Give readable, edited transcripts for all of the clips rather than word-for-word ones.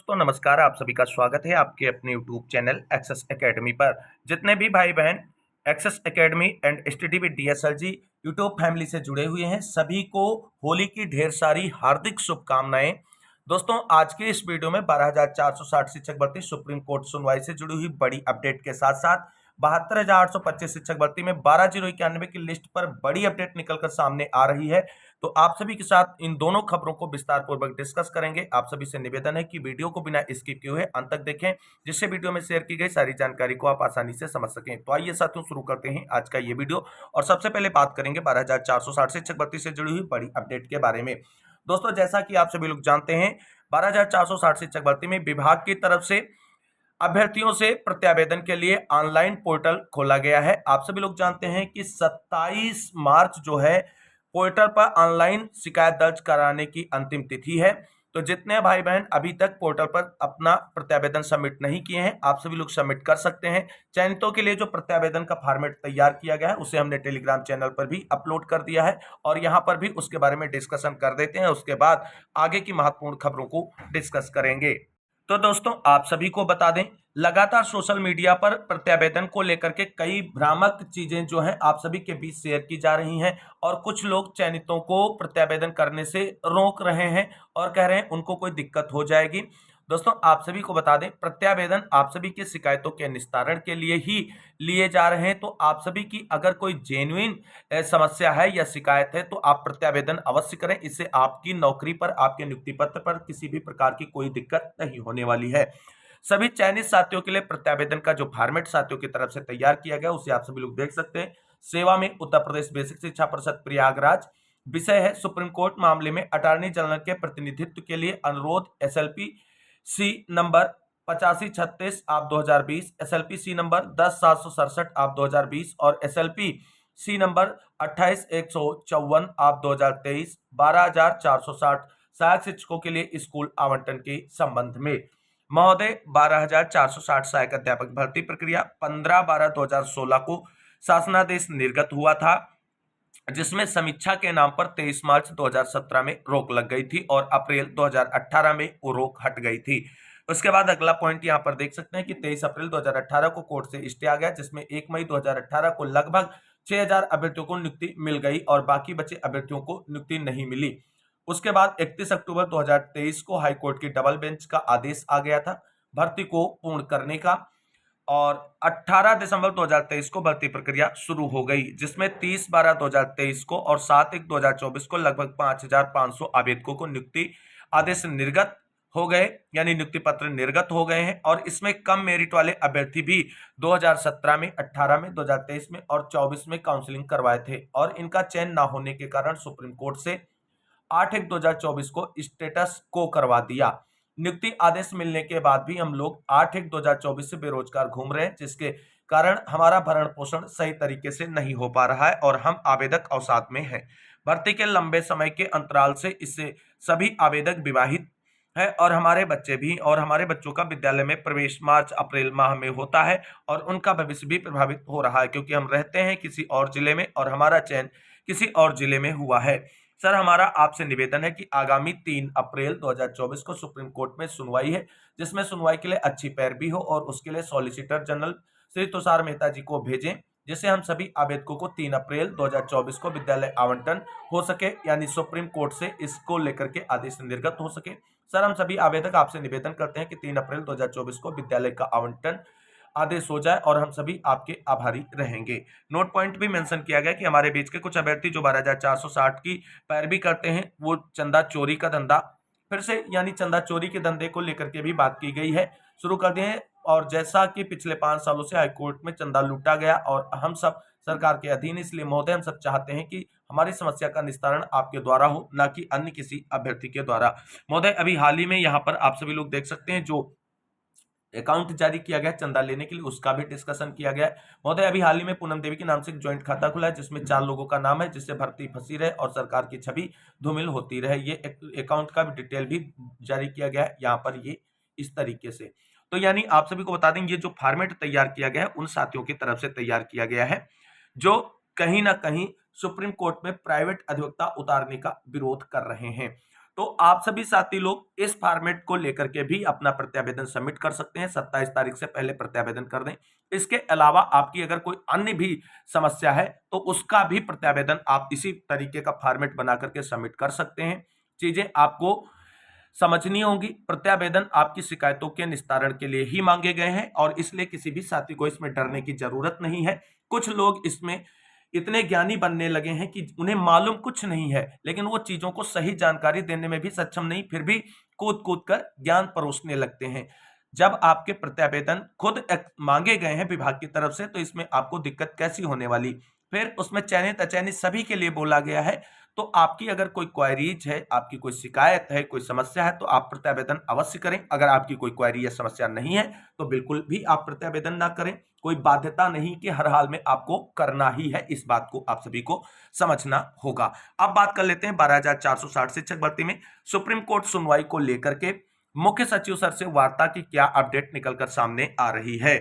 दोस्तों नमस्कार। आप सभी का स्वागत है आपके अपने यूट्यूब चैनल एक्सेस एकेडमी पर। जितने भी भाई बहन Access Academy and Study with DSL ji YouTube family से जुड़े हुए हैं, सभी को होली की ढेर सारी हार्दिक शुभकामनाएं। दोस्तों आज के इस वीडियो में 12,460 शिक्षक भर्ती सुप्रीम कोर्ट सुनवाई से जुड़ी हुई बड़ी अपडेट के साथ साथ 72,825 शिक्षक भर्ती में 12,091 की लिस्ट पर बड़ी अपडेट निकलकर सामने आ रही है। तो आप सभी के साथ इन दोनों खबरों को विस्तार पूर्वक डिस्कस करेंगे। आप सभी से निवेदन है कि वीडियो को बिना स्किप किए हुए अंत तक देखें, जिससे वीडियो में शेयर की गई सारी जानकारी को आप आसानी से समझ सकें। तो आइए साथियों शुरू करते हैं आज का ये वीडियो और सबसे पहले बात करेंगे 12,460 शिक्षक भर्ती से जुड़ी हुई बड़ी अपडेट के बारे में। दोस्तों जैसा कि आप सभी लोग जानते हैं 12,460 शिक्षक भर्ती में विभाग की तरफ से अभ्यर्थियों से प्रत्यावेदन के लिए ऑनलाइन पोर्टल खोला गया है। आप सभी लोग जानते हैं कि 27 मार्च जो है पोर्टल पर ऑनलाइन शिकायत दर्ज कराने की अंतिम तिथि है। तो जितने भाई बहन अभी तक पोर्टल पर अपना प्रत्यावेदन सबमिट नहीं किए हैं, आप सभी लोग सबमिट कर सकते हैं। चयनितों के लिए जो प्रत्यावेदन का फॉर्मेट तैयार किया गया है उसे हमने टेलीग्राम चैनल पर भी अपलोड कर दिया है और यहाँ पर भी उसके बारे में डिस्कशन कर देते हैं। उसके बाद आगे की महत्वपूर्ण खबरों को डिस्कस करेंगे। तो दोस्तों आप सभी को बता दें, लगातार सोशल मीडिया पर प्रत्यावेदन को लेकर के कई भ्रामक चीजें जो हैं आप सभी के बीच शेयर की जा रही हैं और कुछ लोग चयनितों को प्रत्यावेदन करने से रोक रहे हैं और कह रहे हैं उनको कोई दिक्कत हो जाएगी। दोस्तों आप सभी को बता दें, प्रत्यावेदन आप सभी की शिकायतों के निस्तारण के लिए ही लिए जा रहे हैं। तो आप सभी की अगर कोई जेन्युइन समस्या है या शिकायत है तो आप प्रत्यावेदन अवश्य करें। इससे आपकी नौकरी पर, आपके नियुक्ति पत्र पर किसी भी प्रकार की कोई दिक्कत नहीं होने वाली है। सभी चयनित साथियों के लिए प्रत्यावेदन का जो फॉर्मेट साथियों की तरफ से तैयार किया गया उसे आप सभी लोग देख सकते हैं। सेवा में उत्तर प्रदेश बेसिक शिक्षा परिषद प्रयागराज। विषय है सुप्रीम कोर्ट मामले में अटॉर्नी जनरल के प्रतिनिधित्व के लिए अनुरोध। एसएलपी सी नंबर 8536 आप 2020, एसएलपी सी नंबर 10767 आप 2020 और एसएलपी सी नंबर 28154 आप 2023, 12,460 सहायक शिक्षकों के लिए स्कूल आवंटन के संबंध में। महोदय 12,460 सहायक अध्यापक भर्ती प्रक्रिया 15/12/2016 को शासनादेश निर्गत हुआ था, जिसमें समीक्षा के नाम पर 23 मार्च 2017 में रोक लग गई थी और अप्रैल 2018 में वो रोक हट गई थी। उसके बाद अगला पॉइंट यहां पर देख सकते हैं कि 23 अप्रैल 2018 को कोर्ट से स्टे आ गया, जिसमें 1 मई 2018 को लगभग 6,000 अभ्यर्थियों को नियुक्ति मिल गई और बाकी बचे अभ्यर्थियों को नियुक्ति नहीं मिली। उसके बाद 31 अक्टूबर 2023 को हाईकोर्ट की डबल बेंच का आदेश आ गया था भर्ती को पूर्ण करने का और 18 दिसंबर 2023 को भर्ती प्रक्रिया शुरू हो गई, जिसमें 30/12/2023 को और 7/1/2024 को लगभग 5,500 आवेदकों को नियुक्ति आदेश निर्गत हो गए, यानी नियुक्ति पत्र निर्गत हो गए हैं। और इसमें कम मेरिट वाले अभ्यर्थी भी 2017 में, 18 में, 2023 में और 24 में काउंसलिंग करवाए थे और इनका चयन ना होने के कारण सुप्रीम कोर्ट से 8/1/2024 को स्टेटस को करवा दिया। नियुक्ति आदेश मिलने के बाद भी हम लोग 8/1/2024 से बेरोजगार घूम रहे हैं, जिसके कारण हमारा भरण पोषण सही तरीके से नहीं हो पा रहा है और हम आवेदक अवसाद में हैं। भर्ती के लंबे समय के अंतराल से इससे सभी आवेदक विवाहित है और हमारे बच्चे भी, और हमारे बच्चों का विद्यालय में प्रवेश मार्च अप्रैल माह में होता है और उनका भविष्य भी प्रभावित हो रहा है, क्योंकि हम रहते हैं किसी और जिले में और हमारा चयन किसी और जिले में हुआ है। सर हमारा आपसे निवेदन है कि आगामी 3 अप्रैल 2024 को सुप्रीम कोर्ट में सुनवाई है, जिसमें सुनवाई के लिए अच्छी पैरवी हो और उसके लिए सॉलिसिटर जनरल श्री तुषार मेहता जी को भेजें, जिससे हम सभी आवेदकों को 3 अप्रैल 2024 को विद्यालय आवंटन हो सके, यानी सुप्रीम कोर्ट से इसको लेकर के आदेश निर्गत हो सके। सर हम सभी आवेदक आपसे निवेदन करते हैं कि 3 अप्रैल 2024 को विद्यालय का आवंटन आदेश हो जाए और हम सभी आपके आभारी रहेंगे। नोट पॉइंट भी मेंशन किया गया कि हमारे बीच के कुछ अभ्यर्थी जो 12,460 की पैरवी करते हैं वो चंदा चोरी का धंधा फिर से, यानी चंदा चोरी के धंधे को लेकर के भी बात की गई है, शुरू कर दिए हैं। और जैसा कि पिछले 5 सालों से हाईकोर्ट में चंदा लूटा गया और हम सब सरकार के अधीन, इसलिए महोदय हम सब चाहते हैं कि हमारी समस्या का निस्तारण आपके द्वारा हो, ना कि अन्य किसी अभ्यर्थी के द्वारा। महोदय अभी हाल ही में यहाँ पर आप सभी लोग देख सकते हैं जो अकाउंट जारी किया गया चंदा लेने के लिए, उसका भी डिस्कशन किया गया है। महोदय अभी हाल ही में पूनम देवी के नाम से एक ज्वाइंट खाता खुला है, जिसमें 4 लोगों का नाम है, जिससे भर्ती फंसी रहे और सरकार की छवि धूमिल होती रहे। ये अकाउंट का भी डिटेल भी जारी किया गया है यहाँ पर, ये इस तरीके से। तो यानी आप सभी को बता दें, ये जो फॉर्मेट तैयार किया गया है उन साथियों की तरफ से तैयार किया गया है जो कहीं ना कहीं सुप्रीम कोर्ट में प्राइवेट अधिवक्ता उतारने का विरोध कर रहे हैं। तो आप सभी साथी लोग इस फॉर्मेट को लेकर के भी अपना प्रत्यावेदन सबमिट कर सकते हैं। 27 तारीख से पहले प्रत्यावेदन कर दें। इसके अलावा आपकी अगर कोई अन्य भी समस्या है तो उसका भी प्रत्यावेदन आप इसी तरीके का फॉर्मेट बना करके सबमिट कर सकते हैं। चीजें आपको समझनी होगी। प्रत्यावेदन आपकी शिकायतों के निस्तारण के लिए ही मांगे गए हैं और इसलिए किसी भी साथी को इसमें डरने की जरूरत नहीं है। कुछ लोग इसमें इतने ज्ञानी बनने लगे हैं कि उन्हें मालूम कुछ नहीं है, लेकिन वो चीजों को सही जानकारी देने में भी सक्षम नहीं, फिर भी कूद कूद कर ज्ञान परोसने लगते हैं। जब आपके प्रत्यावेदन खुद मांगे गए हैं विभाग की तरफ से, तो इसमें आपको दिक्कत कैसी होने वाली। फिर उसमें चयनित अचयनित सभी के लिए बोला गया है। तो आपकी अगर कोई क्वेरीज है, आपकी कोई शिकायत है, कोई समस्या है, तो आप प्रत्यावेदन अवश्य करें। अगर आपकी कोई क्वेरी या समस्या नहीं है तो बिल्कुल भी आप प्रत्यावेदन ना करें। कोई बाध्यता नहीं कि हर हाल में आपको करना ही है, इस बात को आप सभी को समझना होगा। अब बात कर लेते हैं 12,460 शिक्षक भर्ती में सुप्रीम कोर्ट सुनवाई को लेकर के मुख्य सचिव सर से वार्ता की क्या अपडेट निकलकर सामने आ रही है।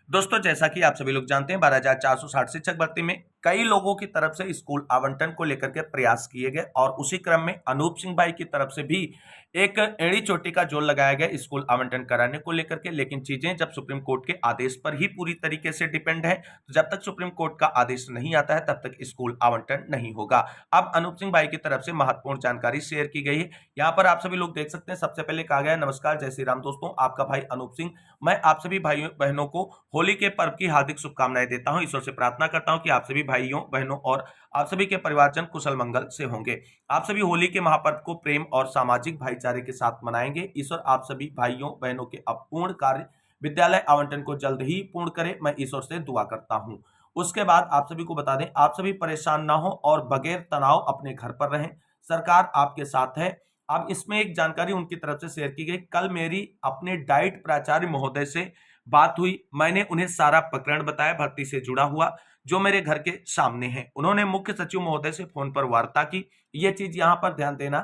दोस्तों, जैसा कि आप सभी लोग जानते हैं 12,460 शिक्षक भर्ती में कई लोगों की तरफ से स्कूल आवंटन को लेकर के प्रयास किए गए और उसी क्रम में अनूप सिंह भाई की तरफ से भी एक एड़ी चोटी का जोर लगाया गया स्कूल आवंटन कराने को लेकर के। लेकिन चीजें जब सुप्रीम कोर्ट के आदेश पर ही पूरी तरीके से डिपेंड है, तो जब तक सुप्रीम कोर्ट का आदेश नहीं आता है तब तक स्कूल आवंटन नहीं होगा। अब अनूप सिंह भाई की तरफ से महत्वपूर्ण जानकारी शेयर की गई है। यहाँ पर आप सभी लोग देख सकते हैं। सबसे पहले कहा गया, नमस्कार, जय श्री राम दोस्तों, आपका भाई अनूप सिंह। मैं आप सभी भाइयों बहनों को होली के पर्व की हार्दिक शुभकामनाएं देता हूं। ईश्वर से प्रार्थना करता हूं कि आप सभी भाइयों बहनों और आप सभी के परिवारजन कुशल मंगल से होंगे। आप सभी होली के महापर्व को प्रेम और सामाजिक भाईचारे के साथ मनाएंगे। ईश्वर आप सभी भाइयों बहनों के अपूर्ण कार्य विद्यालय आवंटन को जल्द ही पूर्ण करे, मैं ईश्वर से दुआ करता हूं। उसके बाद आप सभी को बता दें, आप सभी परेशान ना हो और बगैर तनाव अपने घर पर रहें। सरकार आपके साथ है। अब इसमें एक जानकारी उनकी तरफ से शेयर की गई। कल मेरी अपने डाइट प्राचार्य महोदय से बात हुई। मैंने उन्हें सारा प्रकरण बताया भर्ती से जुड़ा हुआ जो मेरे घर के सामने है। उन्होंने मुख्य सचिव महोदय से फोन पर वार्ता की। ये चीज यहाँ पर ध्यान देना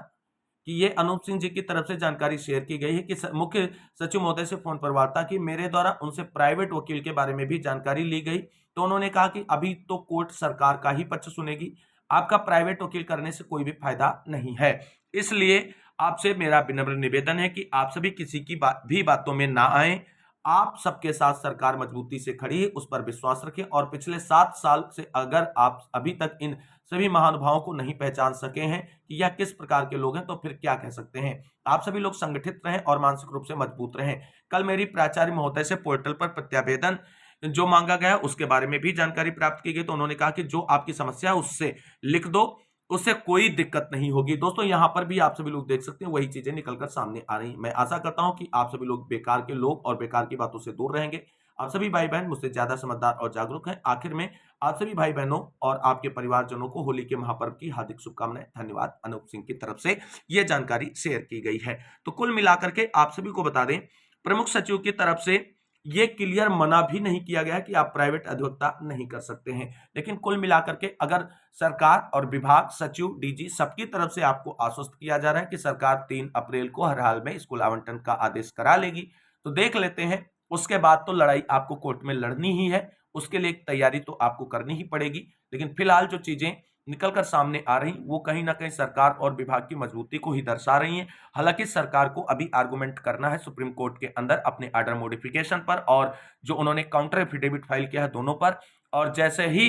कि ये अनूप सिंह जी की तरफ से जानकारी शेयर की गई है कि मुख्य सचिव महोदय से फोन पर वार्ता की। मेरे द्वारा उनसे प्राइवेट वकील के बारे में भी जानकारी ली गई। तो उन्होंने कहा कि अभी तो कोर्ट सरकार का ही पक्ष सुनेगी, आपका प्राइवेट वकील करने से कोई भी फायदा नहीं है। इसलिए आपसे मेरा विनम्र निवेदन है कि आप सभी किसी की भी बातों में ना आए। आप सबके साथ सरकार मजबूती से खड़ी है, उस पर विश्वास रखें। और पिछले 7 साल से अगर आप अभी तक इन सभी महानुभावों को नहीं पहचान सके हैं कि यह किस प्रकार के लोग हैं, तो फिर क्या कह सकते हैं। आप सभी लोग संगठित रहें और मानसिक रूप से मजबूत रहें। कल मेरी प्राचार्य महोदय से पोर्टल पर प्रत्यावेदन जो मांगा गया उसके बारे में भी जानकारी प्राप्त की गई। तो उन्होंने कहा कि जो आपकी समस्या है उससे लिख दो, उससे कोई दिक्कत नहीं होगी। दोस्तों, यहां पर भी आप सभी लोग देख सकते हैं वही चीजें निकलकर सामने आ रही। मैं आशा करता हूं कि आप सभी लोग बेकार के लोग और बेकार की बातों से दूर रहेंगे। आप सभी भाई बहन मुझसे ज्यादा समझदार और जागरूक हैं। आखिर में आप सभी भाई बहनों और आपके परिवारजनों को होली के महापर्व की हार्दिक शुभकामनाएं। धन्यवाद। अनूप सिंह की तरफ से यह जानकारी शेयर की गई है। तो कुल मिलाकर के आप सभी को बता दें, प्रमुख सचिव की तरफ से ये क्लियर मना भी नहीं किया गया कि आप प्राइवेट अधिवक्ता नहीं कर सकते हैं। लेकिन कुल मिलाकर के अगर सरकार और विभाग, सचिव, डीजी सबकी तरफ से आपको आश्वस्त किया जा रहा है कि सरकार 3 अप्रैल को हर हाल में स्कूल आवंटन का आदेश करा लेगी, तो देख लेते हैं। उसके बाद तो लड़ाई आपको कोर्ट में लड़नी ही है, उसके लिए एक तैयारी तो आपको करनी ही पड़ेगी। लेकिन फिलहाल जो चीजें निकलकर सामने आ रही वो कहीं ना कहीं सरकार और विभाग की मजबूती को ही दर्शा रही हैं। हालांकि सरकार को अभी आर्गुमेंट करना है सुप्रीम कोर्ट के अंदर अपने आर्डर मॉडिफिकेशन पर और जो उन्होंने काउंटर एफिडेविट फाइल किया है दोनों पर। और जैसे ही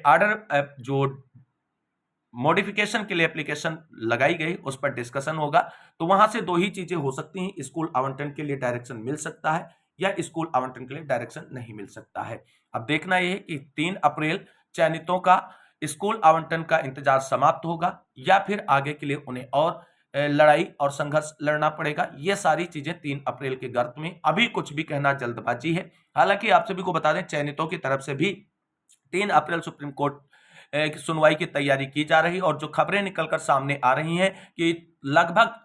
आर्डर जो मॉडिफिकेशन के लिए एप्लीकेशन लगाई गई उस पर डिस्कशन होगा, तो वहां से 2 ही चीजें हो सकती हैं। स्कूल आवंटन के लिए डायरेक्शन मिल सकता है या स्कूल आवंटन के लिए डायरेक्शन नहीं मिल सकता है। अब देखना यह है कि 3 अप्रैल चयनितों का स्कूल आवंटन का इंतजार समाप्त होगा या फिर आगे के लिए उन्हें और लड़ाई और संघर्ष लड़ना पड़ेगा। ये सारी चीजें 3 अप्रैल के गर्त में, अभी कुछ भी कहना जल्दबाजी है। हालांकि आप सभी को बता दें, चयनितों की तरफ से भी 3 अप्रैल सुप्रीम कोर्ट की सुनवाई की तैयारी की जा रही और जो खबरें निकलकर सामने आ रही हैं कि लगभग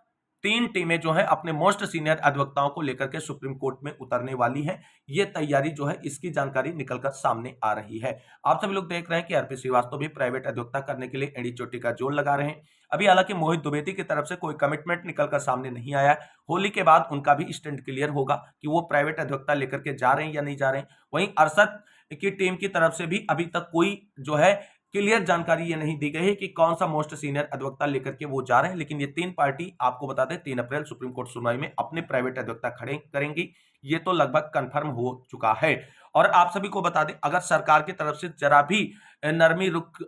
3 टीमें जो है अपने मोस्ट सीनियर अधिवक्ताओं को लेकर के सुप्रीम कोर्ट में उतरने वाली हैं। ये तैयारी जो है इसकी जानकारी निकलकर सामने आ रही है। आप सभी लोग देख रहे हैं कि आरपी श्रीवास्तव भी प्राइवेट अधिवक्ता करने के लिए एड़ी चोटी का जोर लगा रहे हैं। अभी हालांकि मोहित द्विवेदी की तरफ से कोई कमिटमेंट निकलकर सामने नहीं आया है। होली के बाद उनका भी स्टैंड क्लियर होगा कि वो प्राइवेट अधिवक्ता लेकर के जा रहे हैं या नहीं जा रहे हैं। वहीं अरशद की टीम की तरफ से भी अभी तक कोई जो है क्लियर जानकारी ये नहीं दी गई है कि कौन सा मोस्ट सीनियर अधिवक्ता लेकर के वो जा रहे हैं, लेकिन ये तीन पार्टी आपको बता दें 3 अप्रैल सुप्रीम कोर्ट सुनवाई में अपने प्राइवेट अधिवक्ता खड़े करेंगी। ये तो लगभग कंफर्म हो चुका है। और आप सभी को बता दें, अगर सरकार की तरफ से जरा भी नरमी रुख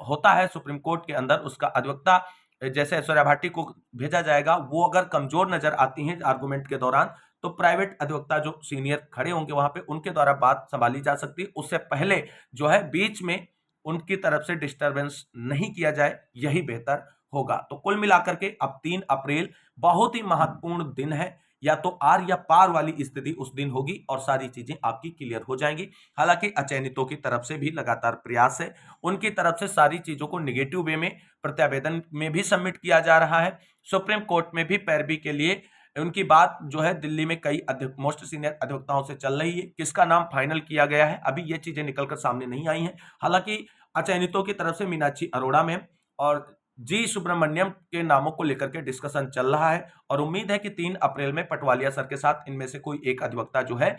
होता है सुप्रीम कोर्ट के अंदर, उसका अधिवक्ता जैसे ऐश्वर्या भाटी को भेजा जाएगा, वो अगर कमजोर नजर आती हैं आर्गुमेंट के दौरान, तो प्राइवेट अधिवक्ता जो सीनियर खड़े होंगे वहां पे, उनके द्वारा बात संभाली जा सकती है। उससे पहले जो है बीच में उनकी तरफ से डिस्टरबेंस नहीं किया जाए, यही बेहतर होगा। तो कुल मिलाकर के अब 3 अप्रैल बहुत ही महत्वपूर्ण दिन है। या तो आर या पार वाली स्थिति उस दिन होगी और सारी चीजें आपकी क्लियर हो जाएंगी। हालांकि अचयनितों की तरफ से भी लगातार प्रयास है, उनकी तरफ से सारी चीजों को निगेटिव वे में प्रत्यावेदन में भी सबमिट किया जा रहा है। सुप्रीम कोर्ट में भी पैरवी के लिए उनकी बात जो है दिल्ली में कई मोस्ट सीनियर अधिवक्ताओं से चल रही है। किसका नाम फाइनल किया गया है, अभी ये चीजें निकलकर सामने नहीं आई हैं। हालांकि अचयनितों की तरफ से मीनाक्षी अरोड़ा मैम और जी सुब्रमण्यम के नामों को लेकर के डिस्कशन चल रहा है और उम्मीद है कि 3 अप्रैल में पटवालिया सर के साथ इनमें से कोई एक अधिवक्ता जो है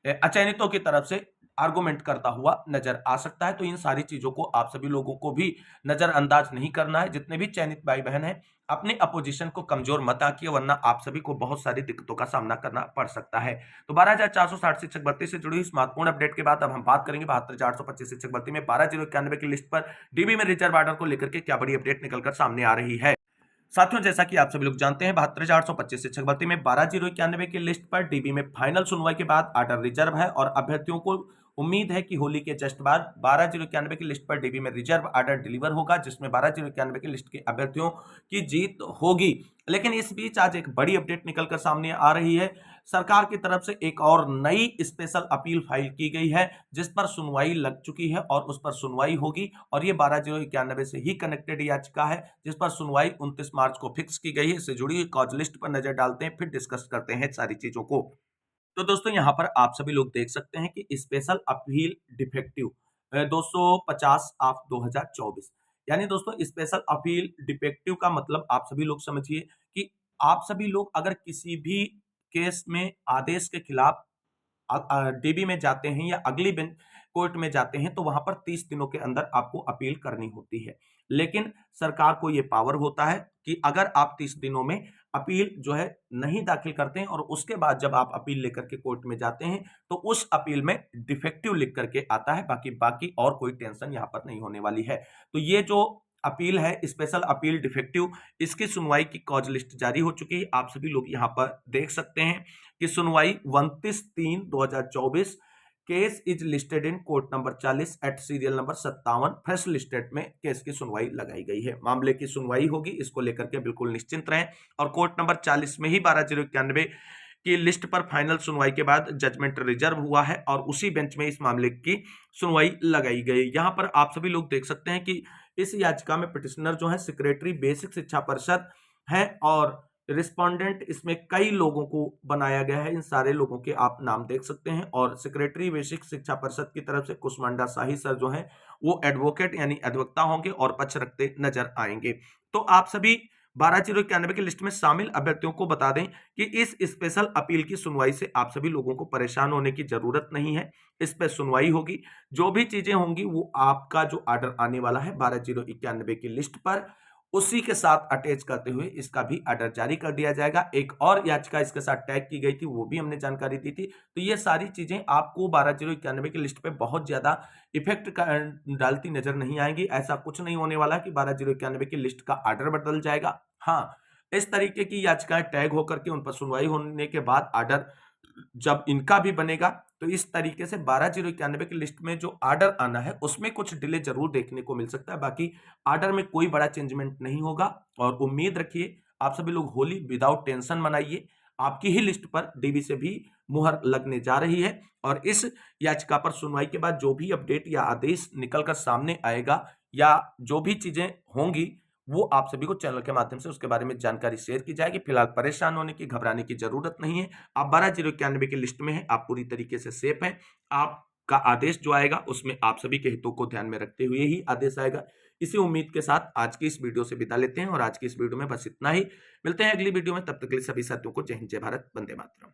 अचयनितों की तरफ से आर्गुमेंट करता हुआ नजर आ सकता है। तो इन सारी चीजों को आप सभी लोगों को भी नजरअंदाज नहीं करना है। जितने भी चयनित भाई बहन हैं, अपने अपोजिशन को कमजोर मत आंकिए, वरना आप सभी को बहुत सारी दिक्कतों का सामना करना पड़ सकता है। तो 12,460 शिक्षक भर्ती से जुड़ी इस महत्वपूर्ण अपडेट के बाद अब हम बात करेंगे 72,425 शिक्षक भर्ती में 12,091 की लिस्ट पर डीबी में रिजर्व ऑर्डर को लेकर के क्या बड़ी अपडेट निकलकर सामने आ रही है। साथियों, जैसा कि आप सभी लोग जानते हैं, 72,425 शिक्षक भर्ती में 12,091 की लिस्ट पर डीबी में फाइनल सुनवाई के बाद ऑर्डर रिजर्व है और अभ्यर्थियों को उम्मीद है कि होली के जस्ट बाद 12,091 की लिस्ट पर डीबी में रिजर्व ऑर्डर डिलीवर होगा, जिसमें 12,091 की लिस्ट के अभ्यर्थियों की जीत होगी। लेकिन इस बीच आज एक बड़ी अपडेट निकलकर सामने आ रही है। सरकार की तरफ से एक और नई स्पेशल अपील फाइल की गई है, जिस पर सुनवाई लग चुकी है और उस पर सुनवाई होगी। और ये 12,091 से ही कनेक्टेड याचिका है, जिस पर सुनवाई 29 मार्च को फिक्स की गई है। इससे जुड़ी कॉज लिस्ट पर नजर डालते हैं, फिर डिस्कस करते हैं सारी चीजों को। तो दोस्तों, यहाँ पर आप सभी लोग देख सकते हैं कि स्पेशल अपील डिफेक्टिव 250 ऑफ 2024, यानी दोस्तों स्पेशल अपील डिफेक्टिव का मतलब आप सभी लोग समझिए कि आप सभी लोग अगर किसी भी केस में आदेश के खिलाफ डीबी में जाते हैं या अगली बेंच कोर्ट में जाते हैं, तो वहां पर 30 दिनों के अंदर आपको अपील करनी होती है। लेकिन सरकार को यह पावर होता है कि अगर आप 30 दिनों में अपील जो है नहीं दाखिल करते हैं और उसके बाद जब आप अपील लेकर के कोर्ट में जाते हैं, तो उस अपील में डिफेक्टिव लिख करके आता है। बाकी और कोई टेंशन यहां पर नहीं होने वाली है। तो ये जो अपील है, स्पेशल अपील डिफेक्टिव, इसकी सुनवाई की कॉज लिस्ट जारी हो चुकी है। आप सभी लोग यहां पर देख सकते हैं कि सुनवाई 29/3/2024, case is listed in court number 40 at serial number 57 fresh listed में केस की सुनवाई लगाई गई है। मामले की सुनवाई होगी, इसको लेकर के बिल्कुल निश्चिंत रहें। और कोर्ट नंबर 40 में ही 12,091 की लिस्ट पर फाइनल सुनवाई के बाद जजमेंट रिजर्व हुआ है और उसी बेंच में इस मामले की सुनवाई लगाई गई। यहां पर आप सभी लोग देख सकते हैं कि इस याचिका में पिटिशनर जो है सेक्रेटरी बेसिक शिक्षा परिषद है और रिस्पोंडेंट इसमें कई लोगों को बनाया गया है। इन सारे लोगों के आप नाम देख सकते हैं। और सेक्रेटरी बेसिक शिक्षा परिषद की तरफ से कुसमांडा शाही सर जो है वो एडवोकेट यानी अधिवक्ता होंगे और पक्ष रखते नजर आएंगे। तो आप सभी 12,091 की लिस्ट में शामिल अभ्यर्थियों को बता दें कि इस स्पेशल अपील की सुनवाई से आप सभी लोगों को परेशान होने की जरूरत नहीं है। इस पर सुनवाई होगी, जो भी चीजें होंगी वो आपका जो ऑर्डर आने वाला है 12,091 की लिस्ट पर, उसी के साथ अटैच करते हुए इसका भी ऑर्डर जारी कर दिया जाएगा। एक और याचिका इसके साथ टैग की गई थी, वो भी हमने जानकारी दी थी। तो ये सारी चीजें आपको 12,091 की लिस्ट पे बहुत ज्यादा इफेक्ट डालती नजर नहीं आएंगी। ऐसा कुछ नहीं होने वाला कि 12,091 की लिस्ट का ऑर्डर बदल जाएगा। हाँ, इस तरीके की याचिकाएं टैग होकर के उन पर सुनवाई होने के बाद ऑर्डर जब इनका भी बनेगा, तो इस तरीके से 12,091 की लिस्ट में जो ऑर्डर आना है उसमें कुछ डिले जरूर देखने को मिल सकता है। बाकी ऑर्डर में कोई बड़ा चेंजमेंट नहीं होगा। और उम्मीद रखिए आप सभी लोग होली विदाउट टेंशन मनाइए। आपकी ही लिस्ट पर डीबी से भी मुहर लगने जा रही है और इस याचिका पर सुनवाई के बाद जो भी अपडेट या आदेश निकलकर सामने आएगा या जो भी चीजें होंगी, वो आप सभी को चैनल के माध्यम से उसके बारे में जानकारी शेयर की जाएगी। फिलहाल परेशान होने की, घबराने की जरूरत नहीं है। आप 12,091 की लिस्ट में हैं, आप पूरी तरीके से सेफ हैं। आपका आदेश जो आएगा उसमें आप सभी के हितों को ध्यान में रखते हुए ही आदेश आएगा। इसी उम्मीद के साथ आज की इस वीडियो से विदा लेते हैं और आज की इस वीडियो में बस इतना ही। मिलते हैं अगली वीडियो में, तब तक के लिए सभी साथियों को जय हिंद, जय भारत, वंदे मातरम।